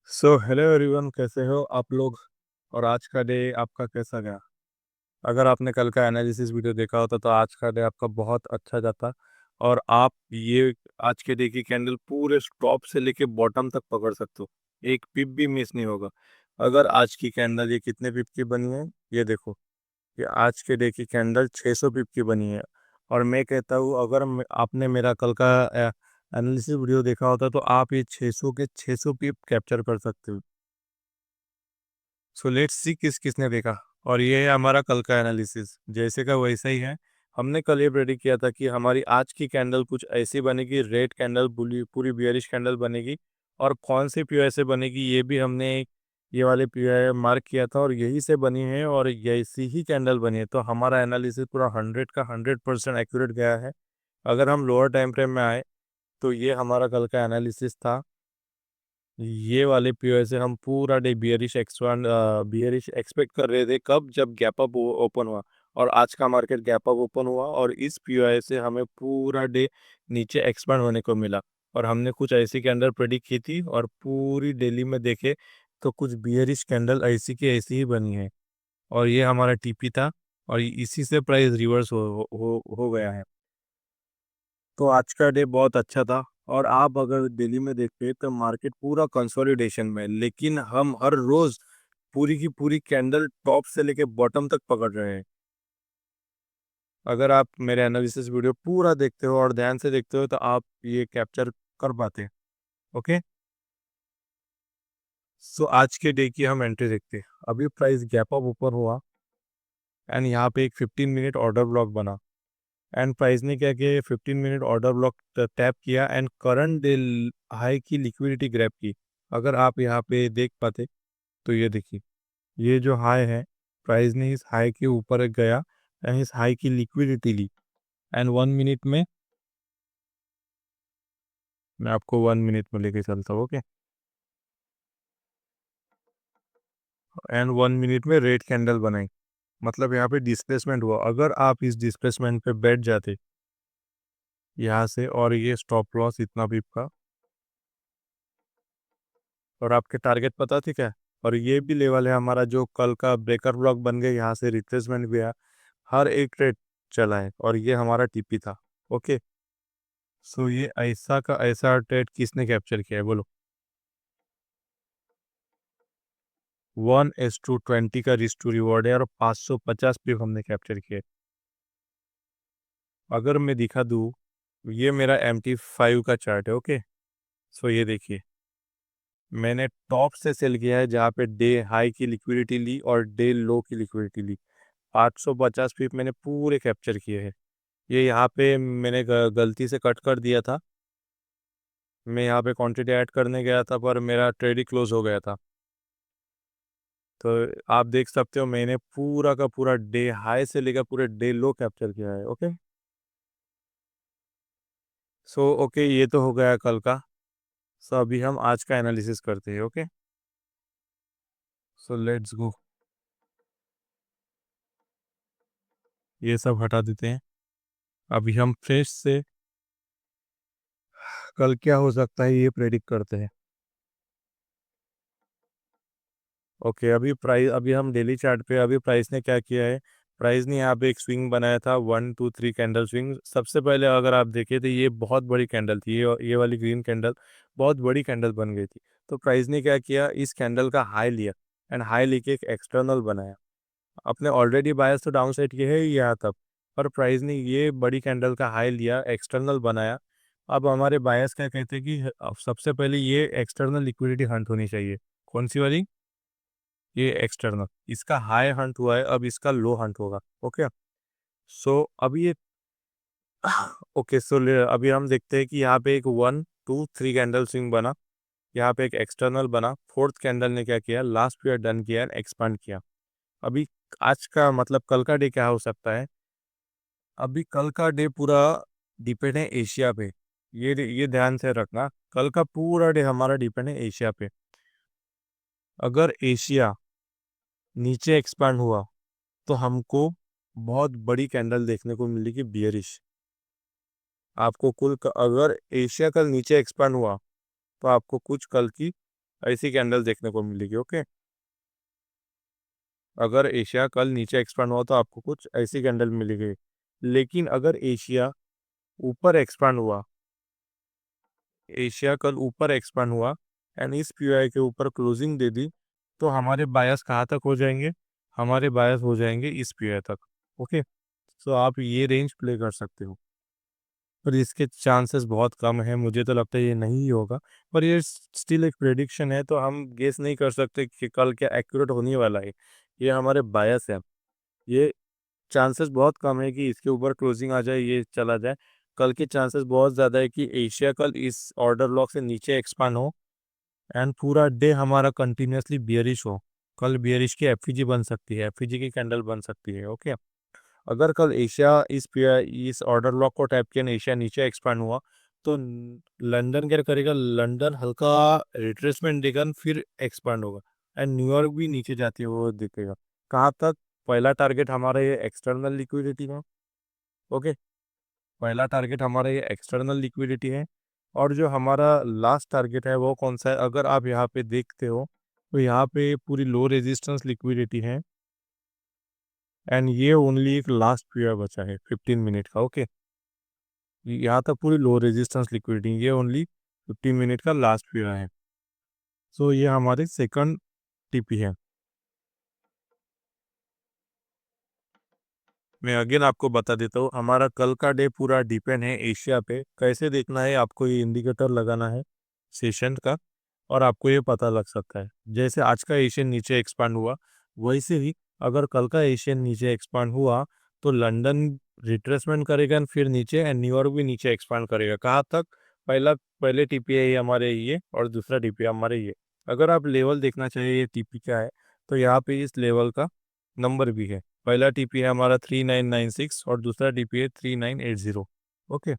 Hello everyone, कैसे हो आप लोग। और आज का डे आपका कैसा गया। अगर आपने कल का एनालिसिस वीडियो देखा होता तो आज का डे आपका बहुत अच्छा जाता। और आप ये आज के डे की कैंडल पूरे टॉप से लेके बॉटम तक पकड़ सकते हो। एक पिप भी मिस नहीं होगा। अगर आज की कैंडल ये कितने पिप की बनी है, ये देखो। ये आज के डे की कैंडल 600 पिप की बनी है। और मैं कहता हूँ, अगर आपने मेरा कल का एनालिसिस वीडियो देखा होता तो आप ये 600 के 600 पिप कैप्चर कर सकते हो। सो लेट्स सी किस किसने देखा। और ये है हमारा कल का एनालिसिस, जैसे का वैसा ही है। हमने कल ये प्रेडिक्ट किया था कि हमारी आज की कैंडल कुछ ऐसी बनेगी, रेड कैंडल पूरी पूरी बियरिश कैंडल बनेगी। और कौन सी पीओआई से बनेगी ये भी हमने ये वाले पीओआई मार्क किया था, और यही से बनी है और ऐसी ही कैंडल बनी है। तो हमारा एनालिसिस पूरा 100% एक्यूरेट गया है। अगर हम लोअर टाइम फ्रेम में आए तो ये हमारा कल का एनालिसिस था। ये वाले पीओ से हम पूरा डे बियरिश एक्सपेक्ट कर रहे थे, कब जब गैप अप ओपन हुआ। और आज का मार्केट गैप अप ओपन हुआ और इस पीओ से हमें पूरा डे नीचे एक्सपांड होने को मिला। और हमने कुछ ऐसी कैंडल प्रेडिक्ट की थी और पूरी डेली में देखे तो कुछ बियरिश कैंडल ऐसी की ऐसी ही बनी है। और ये हमारा टीपी था। और इसी से प्राइस रिवर्स हो गया है। तो आज का डे बहुत अच्छा था। और आप अगर दिल्ली में देखते तो मार्केट पूरा कंसोलिडेशन में है, लेकिन हम हर रोज पूरी की पूरी कैंडल टॉप से लेके बॉटम तक पकड़ रहे हैं। अगर आप मेरे एनालिसिस वीडियो पूरा देखते हो और ध्यान से देखते हो तो आप ये कैप्चर कर पाते हैं। ओके। सो आज के डे की हम एंट्री देखते हैं। अभी प्राइस गैप अप ऊपर हुआ एंड यहाँ पे एक 15 मिनट ऑर्डर ब्लॉक बना। एंड प्राइस ने क्या किया, 15 मिनट ऑर्डर ब्लॉक टैप किया एंड करंट डे हाई की लिक्विडिटी ग्रैब की। अगर आप यहाँ पे देख पाते तो ये देखिए, ये जो हाई है, प्राइस ने इस हाई के ऊपर गया एंड इस हाई की लिक्विडिटी ली। एंड 1 मिनट में, मैं आपको 1 मिनट में लेके चलता हूँ। ओके। एंड 1 मिनट में रेड कैंडल बनाई, मतलब यहाँ पे डिस्प्लेसमेंट हुआ। अगर आप इस डिस्प्लेसमेंट पे बैठ जाते यहाँ से, और ये स्टॉप लॉस इतना भी का, और आपके टारगेट पता थी क्या। और ये भी लेवल है हमारा जो कल का ब्रेकर ब्लॉक बन गया, यहाँ से रिट्रेसमेंट भी है। हर एक ट्रेड चला है और ये हमारा टीपी था। ओके। सो ये ऐसा का ऐसा ट्रेड किसने कैप्चर किया है बोलो। 1:20 का रिस्क टू रिवॉर्ड है और 550 पे हमने कैप्चर किया है। अगर मैं दिखा दूँ, ये मेरा MT5 का चार्ट है। ओके। सो ये देखिए, मैंने टॉप से सेल किया है जहाँ पे डे हाई की लिक्विडिटी ली और डे लो की लिक्विडिटी ली। 850 पिप मैंने पूरे कैप्चर किए हैं। ये यहाँ पे मैंने गलती से कट कर दिया था। मैं यहाँ पे क्वांटिटी ऐड करने गया था पर मेरा ट्रेड ही क्लोज हो गया था। तो आप देख सकते हो मैंने पूरा का पूरा डे हाई से लेकर पूरे डे लो कैप्चर किया है। ओके। ओके, ये तो हो गया कल का। अभी हम आज का एनालिसिस करते हैं। ओके। Let's go. ये सब हटा देते हैं। अभी हम फ्रेश से कल क्या हो सकता है ये प्रेडिक्ट करते हैं। ओके, अभी हम डेली चार्ट पे, अभी प्राइस ने क्या किया है। प्राइस ने यहाँ पे एक स्विंग बनाया था, 1 2 3 कैंडल स्विंग। सबसे पहले अगर आप देखें तो ये बहुत बड़ी कैंडल थी, ये वाली ग्रीन कैंडल बहुत बड़ी कैंडल बन गई थी। तो प्राइस ने क्या किया, इस कैंडल का हाई लिया एंड हाई लेके एक एक्सटर्नल बनाया। अपने ऑलरेडी बायस तो डाउन साइड के है ही यहाँ तक, पर प्राइस ने ये बड़ी कैंडल का हाई लिया, एक्सटर्नल बनाया। अब हमारे बायस क्या कहते हैं कि सबसे पहले ये एक्सटर्नल लिक्विडिटी हंट होनी चाहिए। कौन सी वाली, ये एक्सटर्नल। इसका हाई हंट हुआ है, अब इसका लो हंट होगा। ओके। सो अभी ये ओके, अभी हम देखते हैं कि यहाँ पे एक 1 2 3 कैंडल स्विंग बना। यहाँ पे एक एक्सटर्नल बना, फोर्थ कैंडल ने क्या किया, लास्ट पीरियड डन किया, एक्सपांड किया। अभी आज का मतलब कल का डे क्या हो सकता है। अभी कल का डे पूरा डिपेंड है एशिया पे। ये ध्यान से रखना, कल का पूरा डे हमारा डिपेंड है एशिया पे। अगर एशिया नीचे एक्सपांड हुआ तो हमको बहुत बड़ी कैंडल देखने को मिलेगी बियरिश। आपको अगर एशिया कल नीचे एक्सपांड हुआ तो आपको कुछ कल की ऐसी कैंडल देखने को मिलेगी। ओके, अगर एशिया कल नीचे एक्सपांड हुआ तो आपको कुछ ऐसी कैंडल मिलेगी। लेकिन अगर ऊपर एक्सपांड हुआ एशिया कल ऊपर एक्सपांड हुआ एंड इस पीओआई के ऊपर क्लोजिंग दे दी, तो हमारे बायस कहाँ तक हो जाएंगे? हमारे बायस हो जाएंगे इस पीओआई तक। ओके, तो आप ये रेंज प्ले कर सकते हो, पर इसके चांसेस बहुत कम है, मुझे तो लगता है ये नहीं होगा। पर ये स्टिल एक प्रेडिक्शन है, तो हम गेस नहीं कर सकते कि कल क्या एक्यूरेट होने वाला है। ये हमारे बायस है। ये चांसेस बहुत कम है कि इसके ऊपर क्लोजिंग आ जाए, ये चला जाए। कल के चांसेस बहुत ज़्यादा है कि एशिया कल इस ऑर्डर ब्लॉक से नीचे एक्सपांड हो एंड पूरा डे हमारा कंटिन्यूअसली बियरिश हो। कल बियरिश की एफईजी बन सकती है, एफईजी की कैंडल बन सकती है। ओके, अगर कल एशिया इस ऑर्डर ब्लॉक को टैप किया, एशिया नीचे एक्सपांड हुआ, तो लंदन क्या करेगा? लंदन हल्का रिट्रेसमेंट देगा, फिर एक्सपांड होगा एंड न्यूयॉर्क भी नीचे जाती है वो दिखेगा। कहाँ तक? पहला टारगेट हमारा ये एक्सटर्नल लिक्विडिटी में। ओके, पहला टारगेट हमारा ये एक्सटर्नल लिक्विडिटी है। और जो हमारा लास्ट टारगेट है वो कौन सा है? अगर आप यहाँ पे देखते हो तो यहाँ पे पूरी लो रेजिस्टेंस लिक्विडिटी है एंड ये ओनली एक लास्ट पीरियड बचा है 15 मिनट का। ओके, यहाँ तक पूरी लो रेजिस्टेंस लिक्विडिटी, ये ओनली 15 मिनट का लास्ट पीरियड है। सो ये हमारी सेकंड टीपी है। मैं अगेन आपको बता देता हूँ, हमारा कल का डे पूरा डिपेंड है एशिया पे। कैसे देखना है? आपको ये इंडिकेटर लगाना है सेशन का, और आपको ये पता लग सकता है। जैसे आज का एशियन नीचे एक्सपांड हुआ, वैसे ही अगर कल का एशियन नीचे एक्सपांड हुआ तो लंदन रिट्रेसमेंट करेगा and फिर नीचे, एंड न्यूयॉर्क भी नीचे एक्सपांड करेगा। कहाँ तक? पहले टीपीआई हमारे ये और दूसरा टीपीआई हमारे ये। अगर आप लेवल देखना चाहिए ये टीपी क्या है, तो यहाँ पे इस लेवल का नंबर भी है। पहला टीपी है हमारा 3996 और दूसरा टीपी है 3980। Okay,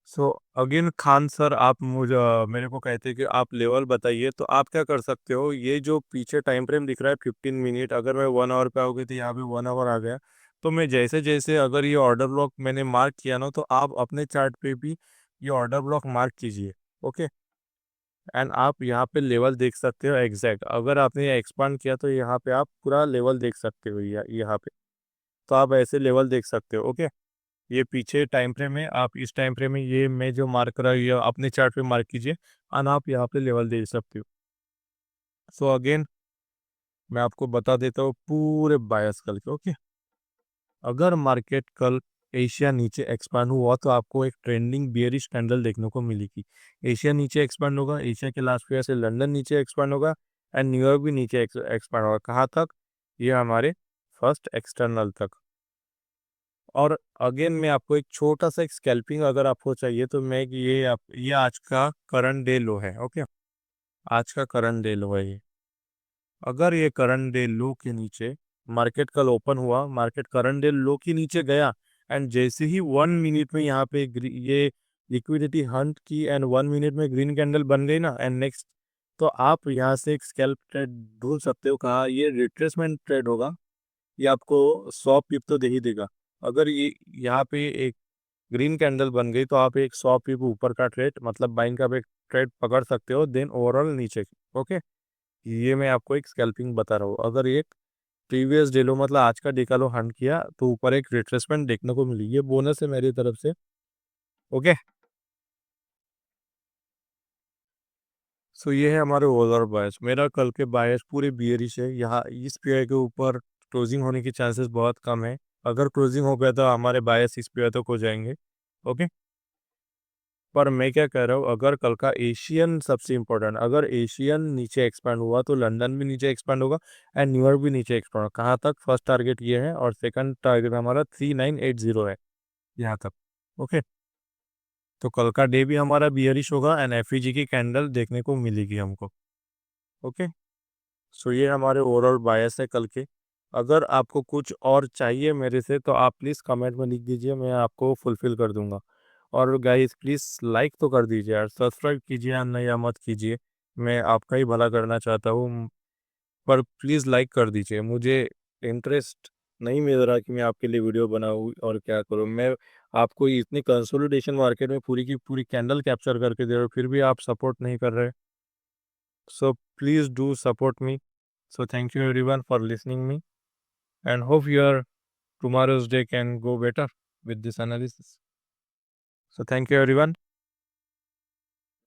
so again Khan sir, आप मुझे मेरे को कहते हैं कि आप लेवल बताइए, तो आप क्या कर सकते हो? ये जो पीछे टाइम फ्रेम दिख रहा है 15 मिनट, अगर मैं 1 आवर पे आओगे तो यहाँ पे 1 आवर आ गया। तो मैं जैसे जैसे अगर ये ऑर्डर ब्लॉक मैंने मार्क किया ना, तो आप अपने चार्ट पे भी ये ऑर्डर ब्लॉक मार्क कीजिए। ओके, एंड आप यहाँ पे लेवल देख सकते हो एग्जैक्ट। अगर आपने ये एक्सपांड किया तो यहाँ पे आप पूरा लेवल देख सकते हो, यहाँ पे। तो आप ऐसे लेवल देख सकते हो। ओके, ये पीछे टाइम फ्रेम है, आप इस टाइम फ्रेम में ये मैं जो मार्क कर रहा हूँ ये अपने चार्ट पे मार्क कीजिए, और आप यहाँ पे लेवल दे सकते हो। सो अगेन मैं आपको बता देता हूँ पूरे बायस कल के। ओके, अगर मार्केट कल एशिया नीचे एक्सपांड हुआ तो आपको एक ट्रेंडिंग बियरिश कैंडल देखने को मिलेगी। एशिया नीचे एक्सपांड होगा, एशिया के लास्ट फेयर से लंदन नीचे एक्सपांड होगा एंड न्यूयॉर्क भी नीचे एक्सपांड होगा। कहाँ तक? ये हमारे फर्स्ट एक्सटर्नल तक। और अगेन मैं आपको एक छोटा सा एक स्कैल्पिंग अगर आपको चाहिए, तो मैं ये आज का करंट डे लो है। ओके, आज का करंट डे लो है ये। अगर ये करंट डे लो के नीचे मार्केट कल ओपन हुआ, मार्केट करंट डे लो के नीचे गया एंड जैसे ही 1 मिनट में यहाँ पे ये लिक्विडिटी हंट की एंड 1 मिनट में ग्रीन कैंडल बन गई ना, एंड नेक्स्ट तो आप यहाँ से एक स्कैल्प ट्रेड ढूंढ सकते हो। कहा ये रिट्रेसमेंट ट्रेड होगा, ये आपको 100 पिप तो दे ही देगा। अगर ये यहाँ पे एक ग्रीन कैंडल बन गई तो आप एक 100 पिप ऊपर का ट्रेड, मतलब बाइंग का एक ट्रेड पकड़ सकते हो, देन ओवरऑल नीचे। ओके, ये मैं आपको एक स्कैल्पिंग बता रहा हूँ। अगर ये प्रीवियस डे लो, मतलब आज का डे का लो हंट किया, तो ऊपर एक रिट्रेसमेंट देखने को मिली, ये बोनस है मेरी तरफ से। ओके, सो ये है हमारे ओवरऑल बायस। मेरा कल के बायस पूरे बियरिश है। यहाँ इस पेयर के ऊपर क्लोजिंग होने की चांसेस बहुत कम है। अगर क्लोजिंग हो गया तो हमारे बायस इस पेयर तक हो जाएंगे। ओके, पर मैं क्या कह रहा हूँ, अगर कल का एशियन सबसे इम्पोर्टेंट, अगर एशियन नीचे एक्सपांड हुआ तो लंदन भी नीचे एक्सपांड होगा एंड न्यूयॉर्क भी नीचे एक्सपांड होगा। कहाँ तक? फर्स्ट टारगेट ये है और सेकंड टारगेट हमारा 3980 है, यहाँ तक। ओके, तो कल का डे भी हमारा बियरिश होगा एंड एफईजी की कैंडल देखने को मिलेगी हमको। ओके, सो ये हमारे ओवरऑल बायस है कल के। अगर आपको कुछ और चाहिए मेरे से तो आप प्लीज़ कमेंट में लिख दीजिए, मैं आपको फुलफिल कर दूंगा। और गाइस प्लीज़ लाइक तो कर दीजिए यार, सब्सक्राइब कीजिए या नहीं या मत कीजिए, मैं आपका ही भला करना चाहता हूँ। पर प्लीज़ लाइक कर दीजिए, मुझे इंटरेस्ट नहीं मिल रहा कि मैं आपके लिए वीडियो बनाऊँ और क्या करूँ। मैं आपको इतनी कंसोलिडेशन मार्केट में पूरी की पूरी कैंडल कैप्चर करके दे रहा हूँ, फिर भी आप सपोर्ट नहीं कर रहे। So please do support me. So thank you everyone for listening me, and hope your tomorrow's day can go better with this analysis. So thank you everyone.